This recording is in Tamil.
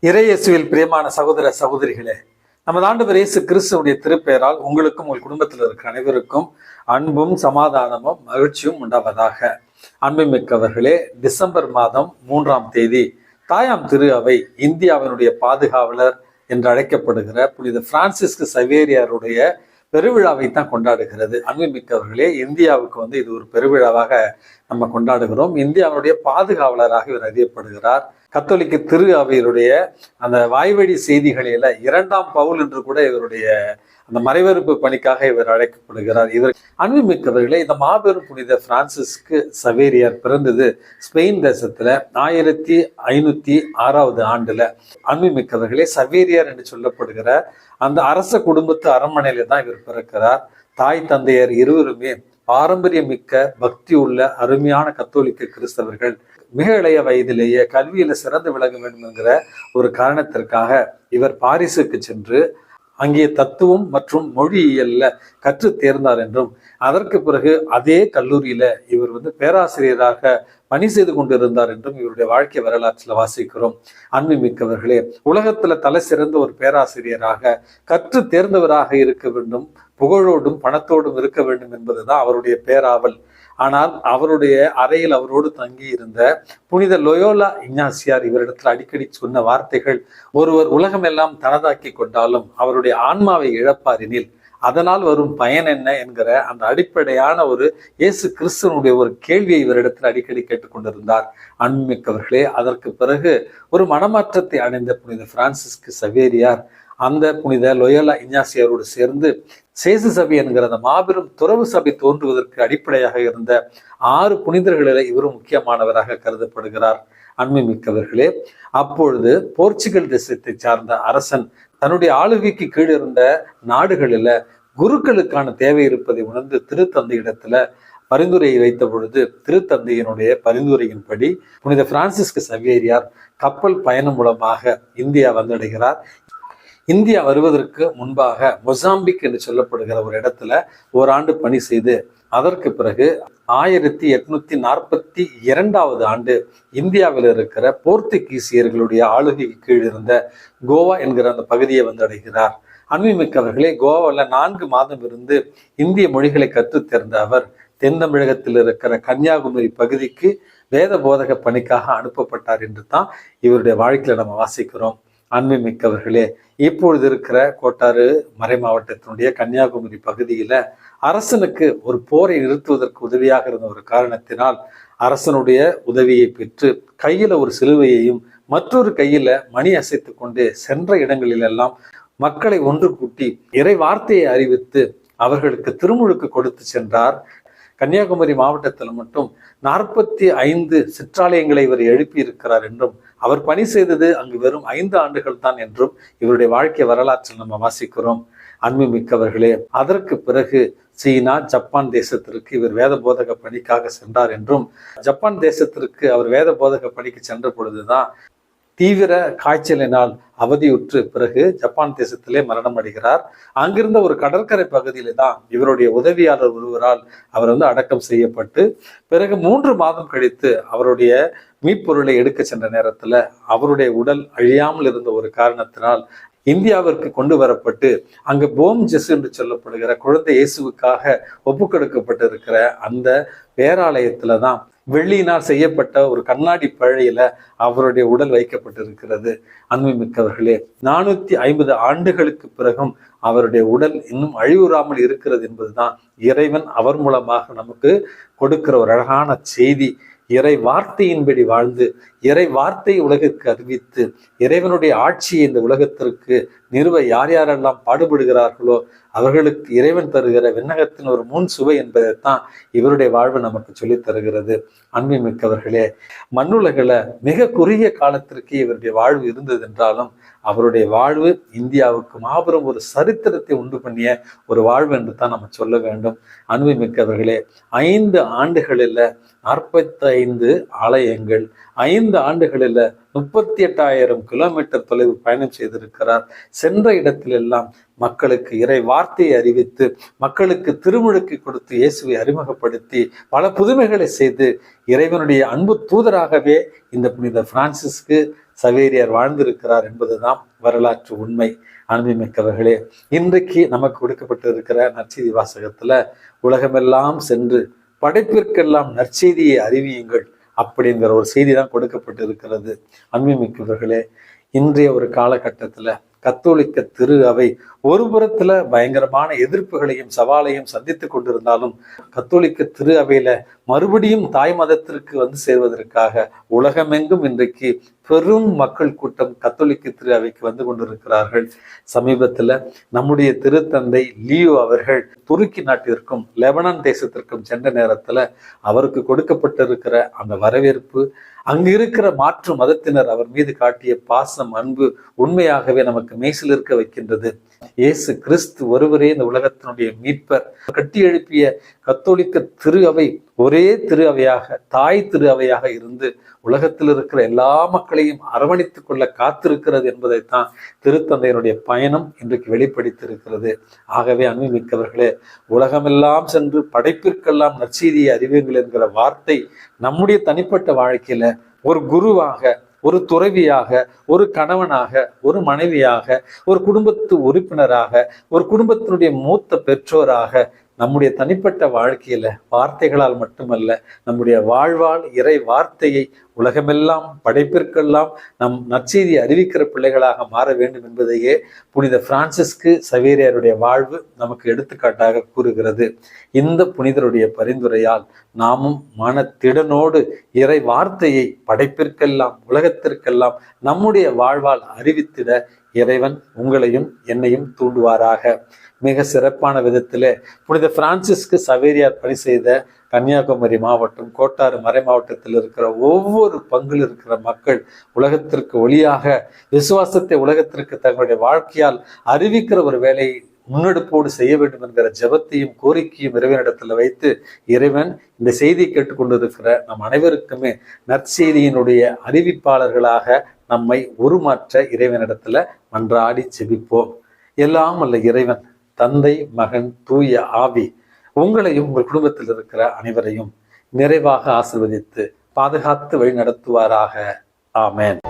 இறையேசுவில் பிரியமான சகோதர சகோதரிகளே, நமது ஆண்டவர் இயேசு கிறிஸ்துவுடைய திருப்பெயரால் உங்களுக்கும் உங்கள் குடும்பத்தில் இருக்கிற அனைவருக்கும் அன்பும் சமாதானமும் மகிழ்ச்சியும் உண்டாவதாக. அன்புமிக்கவர்களே, டிசம்பர் மாதம் 3ஆம் தேதி தாயாம் திரு அவை இந்தியாவினுடைய பாதுகாவலர் என்று அழைக்கப்படுகிற புனித பிரான்சிஸ்கு சவேரியாருடைய பெருவிழாவை தான் கொண்டாடுகிறது. அன்புமிக்கவர்களே, இந்தியாவுக்கு இது ஒரு பெருவிழாவாக நம்ம கொண்டாடுகிறோம். இந்தியாவுடைய பாதுகாவலராக இவர் அறியப்படுகிறார். கத்தோலிக்க திரு அவையினுடைய அந்த வாய்வழி செய்திகளில 2ஆம் பவுல் என்று கூட இவருடைய அந்த மறைவறுப்பு பணிக்காக இவர் அழைக்கப்படுகிறார். இவர் அன்புமிக்கவர்களே, இந்த மாபெரும் புனித பிரான்சிஸ்கு சவேரியார் பிறந்தது ஸ்பெயின் தேசத்துல 1506 ஆண்டுல. அன்புமிக்கவர்களே, சவேரியார் என்று சொல்லப்படுகிற அந்த அரச குடும்பத்து அரண்மனையில தான் இவர் பிறக்கிறார். தாய் தந்தையர் இருவருமே பாரம்பரியம் மிக்க பக்தி உள்ள அருமையான கத்தோலிக்க கிறிஸ்தவர்கள். மிக இளைய வயதிலேயே கல்வியில சிறந்து விளங்க வேண்டும் என்கிற ஒரு காரணத்திற்காக இவர் பாரிஸுக்கு சென்று அங்கே தத்துவம் மற்றும் மொழியியல்ல கற்று தேர்ந்தார் என்றும், அதற்கு பிறகு அதே கல்லூரியில இவர் பேராசிரியராக பணி செய்து கொண்டிருந்தார் என்றும் இவருடைய வாழ்க்கை வரலாற்றில் வாசிக்கிறோம். அன்புமிக்கவர்களே, உலகத்துல தலை சிறந்த ஒரு பேராசிரியராக கற்று தேர்ந்தவராக இருக்க வேண்டும், புகழோடும் பணத்தோடும் இருக்க வேண்டும் என்பதுதான் அவருடைய பேராவல். ஆனால் அவருடைய அறையில் அவரோடு தங்கி இருந்த புனித லோயோலா இஞ்ஞாசியார் இவரிடத்தில் அடிக்கடி சொன்ன வார்த்தைகள், ஒருவர் உலகமெல்லாம் தனதாக்கி கொண்டாலும் அவருடைய ஆன்மாவை இழப்பாரினில் அதனால் வரும் பயன் என்ன என்கிற அந்த அடிப்படையான ஒரு இயேசு கிறிஸ்துவனுடைய ஒரு கேள்வியை இவரிடத்தில் அடிக்கடி கேட்டுக்கொண்டிருந்தார். அன்புமிக்கவர்களே, அதற்கு பிறகு ஒரு மனமாற்றத்தை அடைந்த புனித பிரான்சிஸ்கு சவேரியார் அந்த புனித லோயோலா இஞ்ஞாசியாரோடு சேர்ந்து சேசு சபை என்கிற அந்த மாபெரும் துறவு சபை தோன்றுவதற்கு அடிப்படையாக இருந்த 6 புனிதர்களில் இவரும் முக்கியமானவராக கருதப்படுகிறார். அன்புமிக்கவர்களே, அப்பொழுது போர்ச்சுகல் தேசத்தை சார்ந்த அரசன் தன்னுடைய ஆளுகைக்கு கீழ் இருந்த நாடுகளில குருக்களுக்கான தேவை இருப்பதை உணர்ந்து திருத்தந்தையிடத்துல பரிந்துரையை வைத்த பொழுது, திருத்தந்தையினுடைய பரிந்துரையின்படி புனித பிரான்சிஸ்கு சவேரியார் கப்பல் பயணம் மூலமாக இந்தியா வந்தடைகிறார். இந்தியா வருவதற்கு முன்பாக மொசாம்பிக் என்று சொல்லப்படுகிற ஒரு இடத்துல ஓராண்டு பணி செய்து, அதற்கு பிறகு 1842 ஆண்டு இந்தியாவில் இருக்கிற போர்த்துகீசியர்களுடைய ஆளுகைக்கு கீழ் இருந்த கோவா என்கிற அந்த பகுதியை வந்தடைகிறார். அன்புமிக்கவர்களே, கோவாவில் 4 மாதம் இருந்து இந்திய மொழிகளை கற்றுத் தேர்ந்த அவர் தென் தமிழகத்தில் இருக்கிற கன்னியாகுமரி பகுதிக்கு வேத போதக பணிக்காக அனுப்பப்பட்டார் என்று தான் இவருடைய வாழ்க்கையில நம்ம வாசிக்கிறோம். அன்புமிக்கவர்களே, இப்பொழுது இருக்கிற கோட்டாறு மறை மாவட்டத்தினுடைய கன்னியாகுமரி பகுதியில அரசனுக்கு ஒரு போரை நிறுத்துவதற்கு உதவியாக இருந்த ஒரு காரணத்தினால் அரசனுடைய உதவியை பெற்று கையில ஒரு சிலுவையையும் மற்றொரு கையில மணி அசைத்து கொண்டு சென்ற இடங்களிலெல்லாம் மக்களை ஒன்று கூட்டி இறை வார்த்தையை அறிவித்து அவர்களுக்கு திருமுழுக்கு கொடுத்து சென்றார். கன்னியாகுமரி மாவட்டத்தில் மட்டும் 45 சிற்றாலயங்களை இவர் எழுப்பி இருக்கிறார் என்றும், அவர் பணி செய்தது அங்கு வெறும் 5 ஆண்டுகள் தான் என்றும் இவருடைய வாழ்க்கை வரலாற்றில் நம்ம வாசிக்கிறோம். அன்புமிக்கவர்களே, அதற்கு பிறகு சீனா, ஜப்பான் தேசத்திற்கு இவர் வேத போதக பணிக்காக சென்றார் என்றும், ஜப்பான் தேசத்திற்கு அவர் வேத போதக பணிக்கு சென்ற பொழுதுதான் தீவிர காய்ச்சலினால் அவதியுற்று பிறகு ஜப்பான் தேசத்திலே மரணம் அடைகிறார். அங்கிருந்த ஒரு கடற்கரை பகுதியில தான் இவருடைய உதவியாளர் ஒருவரால் அவர் அடக்கம் செய்யப்பட்டு, பிறகு 3 மாதம் கழித்து அவருடைய மீட்பொருளை எடுக்க சென்ற நேரத்துல அவருடைய உடல் அழியாமல் இருந்த ஒரு காரணத்தினால் இந்தியாவிற்கு கொண்டு வரப்பட்டு அங்கு போம் ஜெசு என்று சொல்லப்படுகிற குழந்தை இயேசுவுக்காக ஒப்புக்கொடுக்கப்பட்டு இருக்கிற அந்த பேராலயத்துல தான் வெள்ளியினால் செய்யப்பட்ட ஒரு கண்ணாடி பழையில அவருடைய உடல் வைக்கப்பட்டிருக்கிறது. அன்புமிக்கவர்களே, 450 ஆண்டுகளுக்கு பிறகும் அவருடைய உடல் இன்னும் அழிவுறாமல் இருக்கிறது என்பதுதான் இறைவன் அவர் மூலமாக நமக்கு கொடுக்கிற ஒரு அழகான செய்தி. இறை வார்த்தையின்படி வாழ்ந்து இறை வார்த்தை உலகிற்கு அறிவித்து இறைவனுடைய ஆட்சியை இந்த உலகத்திற்கு நிறுவ யார் யாரெல்லாம் பாடுபடுகிறார்களோ அவர்களுக்கு இறைவன் தருகிற விண்ணகத்தின் ஒரு முன் சுவை என்பதைத்தான் இவருடைய வாழ்வு நமக்கு சொல்லித் தருகிறது. அன்புமிக்கவர்களே, மண்ணுலகில மிக குறுகிய காலத்திற்கு இவருடைய வாழ்வு இருந்தது என்றாலும் அவருடைய வாழ்வு இந்தியாவுக்கு மாபெரும் ஒரு சரித்திரத்தை உண்டு பண்ணிய ஒரு வாழ்வு என்று தான் நம்ம சொல்ல வேண்டும். அன்புமிக்கவர்களே, 5 ஆண்டுகளில் 45 ஆலயங்கள், 5 ஆண்டுகளில் 38,000 கிலோமீட்டர் தொலைவு பயணம் செய்திருக்கிறார். சென்ற இடத்திலெல்லாம் மக்களுக்கு இறை வார்த்தையை அறிவித்து, மக்களுக்கு திருமுழுக்கு கொடுத்து, இயேசுவை அறிமுகப்படுத்தி, பல புதுமைகளை செய்து, இறைவனுடைய அன்பு தூதராகவே இந்த புனித பிரான்சிஸ்கு சவேரியார் வாழ்ந்திருக்கிறார் என்பதுதான் வரலாற்று உண்மை. அன்புமிக்கவர்களே, இன்றைக்கு நமக்கு கொடுக்கப்பட்டிருக்கிற நற்செய்தி வாசகத்துல உலகமெல்லாம் சென்று படைப்பிற்கெல்லாம் நற்செய்தியை அறிவியுங்கள் அப்படிங்கிற ஒரு செய்தி தான் கொடுக்கப்பட்டிருக்கிறது. அன்புமிக்கவர்களே, இன்றைய ஒரு காலகட்டத்துல கத்தோலிக்க திரு அவை ஒரு புறத்துல பயங்கரமான எதிர்ப்புகளையும் சவாலையும் சந்தித்துக் கொண்டிருந்தாலும், கத்தோலிக்க திரு அவையில மறுபடியும் தாய் மதத்திற்கு வந்து சேர்வதற்காக உலகமெங்கும் இன்றைக்கு பெரும் மக்கள் கூட்டம் கத்தோலிக்க திரு அவைக்கு வந்து கொண்டிருக்கிறார்கள். சமீபத்துல நம்முடைய திருத்தந்தை லியோ அவர்கள் துருக்கி நாட்டிற்கும் லெபனான் தேசத்திற்கும் சென்ற நேரத்துல அவருக்கு கொடுக்கப்பட்டிருக்கிற அந்த வரவேற்பு, அங்கு இருக்கிற மாற்று மதத்தினர் அவர் மீது காட்டிய பாசம், அன்பு உண்மையாகவே நமக்கு மெய்சில் இருக்க வைக்கின்றது. இயேசு கிறிஸ்து ஒருவரே இந்த உலகத்தினுடைய மீட்பர். கட்டி எழுப்பிய கத்தோலிக்க திரு அவை ஒரே திரு அவையாக, தாய் திரு அவையாக இருந்து உலகத்தில் இருக்கிற எல்லா மக்களையும் அரவணைத்துக் கொள்ள காத்திருக்கிறது என்பதைத்தான் திருத்தந்தையினுடைய பயணம் இன்றைக்கு வெளிப்படுத்தியிருக்கிறது. ஆகவே அன்புமிக்கவர்களே, உலகமெல்லாம் சென்று படைப்பிற்கெல்லாம் நற்செய்தியை அறிவுங்கள் என்கிற வார்த்தை நம்முடைய தனிப்பட்ட வாழ்க்கையில ஒரு குருவாக, ஒரு துறவியாக, ஒரு கணவனாக, ஒரு மனைவியாக, ஒரு குடும்பத்து உறுப்பினராக, ஒரு குடும்பத்தினுடைய மூத்த பெற்றோராக, நம்முடைய தனிப்பட்ட வாழ்க்கையில வார்த்தைகளால் மட்டுமல்ல, நம்முடைய வாழ்வால் இறை வார்த்தையை உலகமெல்லாம் படைப்பிற்கெல்லாம் நம் நற்செய்தி அறிவிக்கிற பிள்ளைகளாக மாற வேண்டும் என்பதையே புனித பிரான்சிஸ்கு சவேரியாருடைய வாழ்வு நமக்கு எடுத்துக்காட்டாக கூறுகிறது. இந்த புனிதருடைய பரிந்துரையால் நாமும் மனத்திடனோடு இறை வார்த்தையை படைப்பிற்கெல்லாம் உலகத்திற்கெல்லாம் நம்முடைய வாழ்வால் அறிவித்திட இறைவன் உங்களையும் என்னையும் தூண்டுவாராக. மிக சிறப்பான விதத்திலே புனித பிரான்சிஸ்கு சவேரியார் பணி செய்த கன்னியாகுமரி மாவட்டம், கோட்டாறு மறை மாவட்டத்தில் இருக்கிற ஒவ்வொரு பங்கில் இருக்கிற மக்கள் உலகத்திற்கு ஒளியாக விசுவாசத்தை உலகத்திற்கு தங்களுடைய வாழ்க்கையால் அறிவிக்கிற ஒரு வேலையை முன்னெடுப்போடு செய்ய வேண்டும் என்கிற ஜெபத்தையும் கோரிக்கையும் இறைவனிடத்தில் வைத்து, இறைவன் இந்த செய்தியை கேட்டுக்கொண்டிருக்கிற நம் அனைவருக்குமே நற்செய்தியினுடைய அறிவிப்பாளர்களாக நம்மை உருமாற்ற இறைவனிடத்துல மன்றாடி செபிப்போம். எல்லாம் அல்ல இறைவன் தந்தை, மகன், தூய ஆவி உங்களையும் உங்கள் குடும்பத்தில் இருக்கிற அனைவரையும் நிறைவாக ஆசீர்வதித்து பாதுகாத்து வழி நடத்துவாராக. ஆமென்.